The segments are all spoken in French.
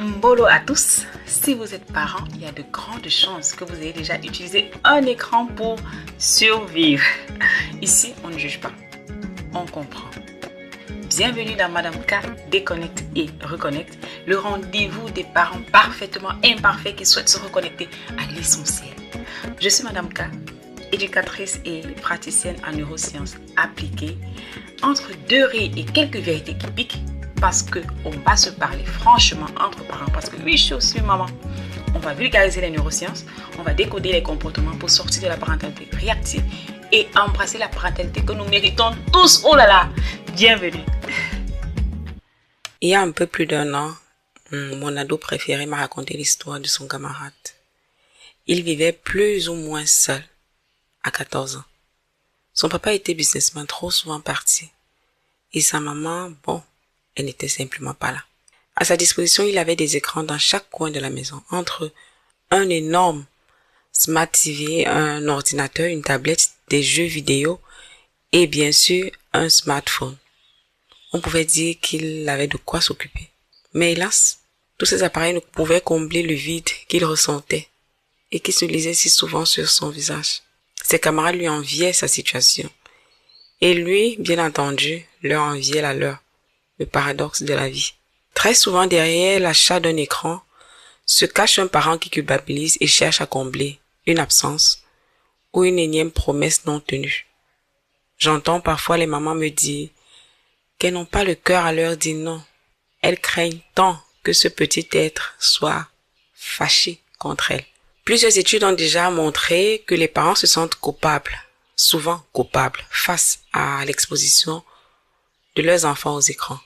Mbolo à tous, si vous êtes parents, il y a de grandes chances que vous ayez déjà utilisé un écran pour survivre. Ici, on ne juge pas, on comprend. Bienvenue dans Madame K, Déconnecte et Reconnecte, le rendez-vous des parents parfaitement imparfaits qui souhaitent se reconnecter à l'essentiel. Je suis Madame K, éducatrice et praticienne en neurosciences appliquées, entre deux rires et quelques vérités qui piquent, parce qu'on va se parler franchement entre parents, parce que oui, je suis aussi maman. On va vulgariser les neurosciences, on va décoder les comportements pour sortir de la parentalité réactive et embrasser la parentalité que nous méritons tous. Oh là là, bienvenue. Il y a un peu plus d'1 an, mon ado préféré m'a raconté l'histoire de son camarade. Il vivait plus ou moins seul à 14 ans. Son papa était businessman, trop souvent parti. Et sa maman, elle n'était simplement pas là. À sa disposition, il avait des écrans dans chaque coin de la maison, entre un énorme Smart TV, un ordinateur, une tablette, des jeux vidéo et bien sûr un smartphone. On pouvait dire qu'il avait de quoi s'occuper. Mais hélas, tous ces appareils ne pouvaient combler le vide qu'il ressentait et qui se lisait si souvent sur son visage. Ses camarades lui enviaient sa situation. Et lui, bien entendu, leur enviait la leur. Le paradoxe de la vie. Très souvent, derrière l'achat d'un écran, se cache un parent qui culpabilise et cherche à combler une absence ou une énième promesse non tenue. J'entends parfois les mamans me dire qu'elles n'ont pas le cœur à leur dire non. Elles craignent tant que ce petit être soit fâché contre elles. Plusieurs études ont déjà montré que les parents se sentent coupables, souvent coupables, face à l'exposition de leurs enfants aux écrans.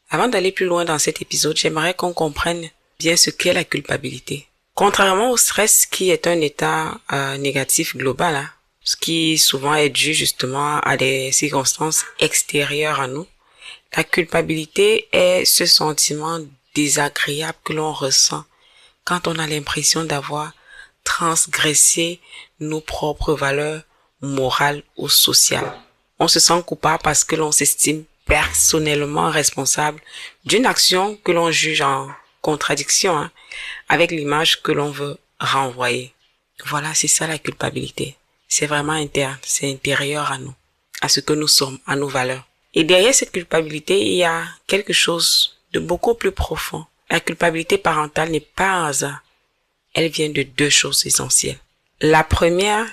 Avant d'aller plus loin dans cet épisode, j'aimerais qu'on comprenne bien ce qu'est la culpabilité. Contrairement au stress qui est un état négatif global, ce qui souvent est dû justement à des circonstances extérieures à nous, la culpabilité est ce sentiment désagréable que l'on ressent quand on a l'impression d'avoir transgressé nos propres valeurs morales ou sociales. On se sent coupable parce que l'on s'estime personnellement responsable d'une action que l'on juge en contradiction avec l'image que l'on veut renvoyer. Voilà, c'est ça la culpabilité. C'est vraiment interne, c'est intérieur à nous, à ce que nous sommes, à nos valeurs. Et derrière cette culpabilité, il y a quelque chose de beaucoup plus profond. La culpabilité parentale n'est pas un hasard. Elle vient de 2 choses essentielles. La première,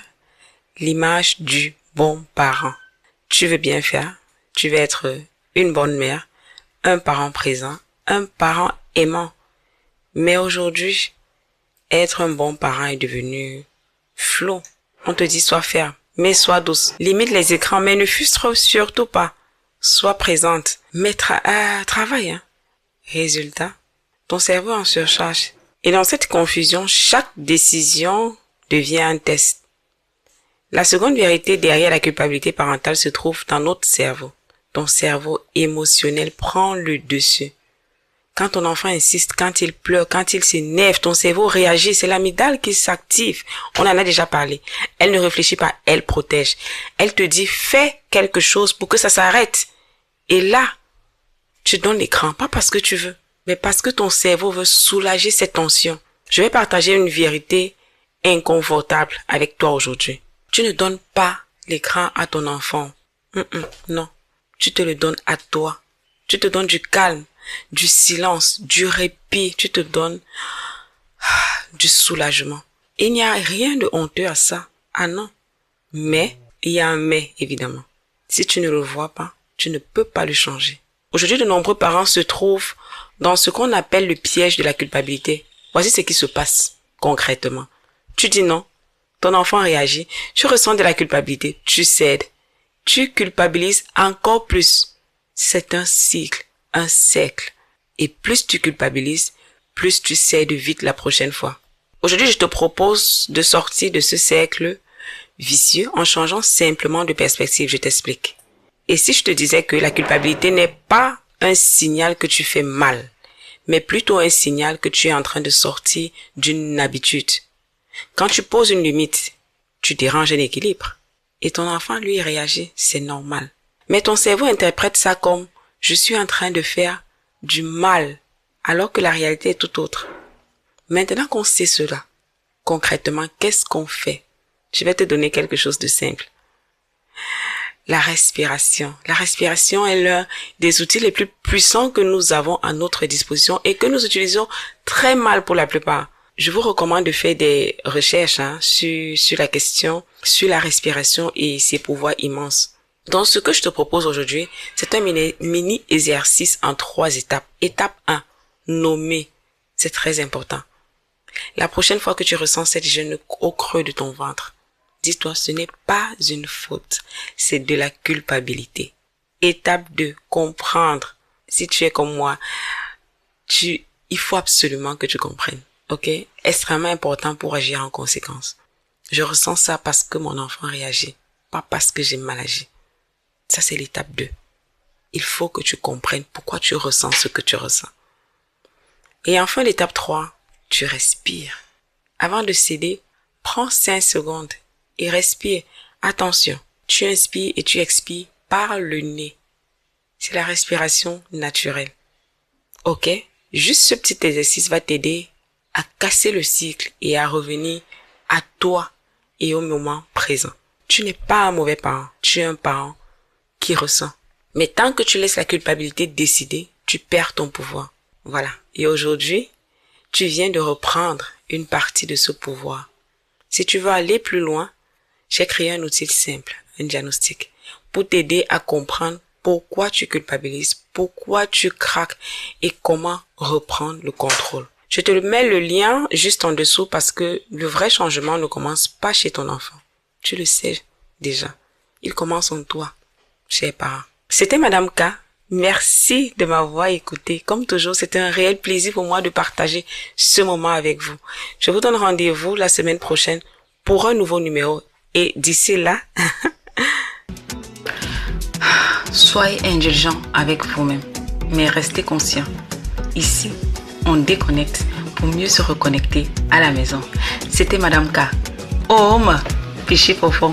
l'image du bon parent. Tu veux bien faire, tu veux être une bonne mère, un parent présent, un parent aimant. Mais aujourd'hui, être un bon parent est devenu flou. On te dit sois ferme, mais sois douce. Limite les écrans, mais ne frustre surtout pas. Sois présente, mais travaille. Résultat, ton cerveau est en surcharge. Et dans cette confusion, chaque décision devient un test. La seconde vérité derrière la culpabilité parentale se trouve dans notre cerveau. Ton cerveau émotionnel prend le dessus. Quand ton enfant insiste, quand il pleure, quand il s'énerve, ton cerveau réagit. C'est l'amygdale qui s'active. On en a déjà parlé. Elle ne réfléchit pas, elle protège. Elle te dit, fais quelque chose pour que ça s'arrête. Et là, tu donnes l'écran, pas parce que tu veux, mais parce que ton cerveau veut soulager cette tension. Je vais partager une vérité inconfortable avec toi aujourd'hui. Tu ne donnes pas l'écran à ton enfant. Non. Tu te le donnes à toi. Tu te donnes du calme, du silence, du répit. Tu te donnes du soulagement. Il n'y a rien de honteux à ça. Ah non. Mais, il y a un mais, évidemment. Si tu ne le vois pas, tu ne peux pas le changer. Aujourd'hui, de nombreux parents se trouvent dans ce qu'on appelle le piège de la culpabilité. Voici ce qui se passe concrètement. Tu dis non. Ton enfant réagit, tu ressens de la culpabilité, tu cèdes, tu culpabilises encore plus. C'est un cycle, un cercle. Et plus tu culpabilises, plus tu cèdes vite la prochaine fois. Aujourd'hui, je te propose de sortir de ce cercle vicieux en changeant simplement de perspective, je t'explique. Et si je te disais que la culpabilité n'est pas un signal que tu fais mal, mais plutôt un signal que tu es en train de sortir d'une habitude. Quand tu poses une limite, tu déranges un équilibre. Et ton enfant, lui, réagit, c'est normal. Mais ton cerveau interprète ça comme « je suis en train de faire du mal alors que la réalité est tout autre. Maintenant qu'on sait cela, concrètement, qu'est-ce qu'on fait? Je vais te donner quelque chose de simple. La respiration. La respiration est l'un des outils les plus puissants que nous avons à notre disposition et que nous utilisons très mal pour la plupart. Je vous recommande de faire des recherches sur la question, sur la respiration et ses pouvoirs immenses. Donc, ce que je te propose aujourd'hui, c'est un mini exercice en 3 étapes. Étape 1, nommer. C'est très important. La prochaine fois que tu ressens cette gêne au creux de ton ventre, dis-toi, ce n'est pas une faute, c'est de la culpabilité. Étape 2, comprendre. Si tu es comme moi, il faut absolument que tu comprennes. Ok? Extrêmement important pour agir en conséquence. Je ressens ça parce que mon enfant réagit, pas parce que j'ai mal agi. Ça, c'est l'étape 2. Il faut que tu comprennes pourquoi tu ressens ce que tu ressens. Et enfin, l'étape 3, tu respires. Avant de céder, prends 5 secondes et respire. Attention, tu inspires et tu expires par le nez. C'est la respiration naturelle. Ok? Juste ce petit exercice va t'aider à casser le cycle et à revenir à toi et au moment présent. Tu n'es pas un mauvais parent, tu es un parent qui ressent. Mais tant que tu laisses la culpabilité décider, tu perds ton pouvoir. Voilà. Et aujourd'hui, tu viens de reprendre une partie de ce pouvoir. Si tu veux aller plus loin, j'ai créé un outil simple, un diagnostic, pour t'aider à comprendre pourquoi tu culpabilises, pourquoi tu craques et comment reprendre le contrôle. Je te mets le lien juste en dessous parce que le vrai changement ne commence pas chez ton enfant. Tu le sais déjà. Il commence en toi, chers parents. C'était Madame K. Merci de m'avoir écouté. Comme toujours, c'était un réel plaisir pour moi de partager ce moment avec vous. Je vous donne rendez-vous la semaine prochaine pour un nouveau numéro. Et d'ici là, soyez indulgents avec vous-même, mais restez conscients. Ici, on déconnecte pour mieux se reconnecter à la maison. C'était Madame K. Home, Piché profond.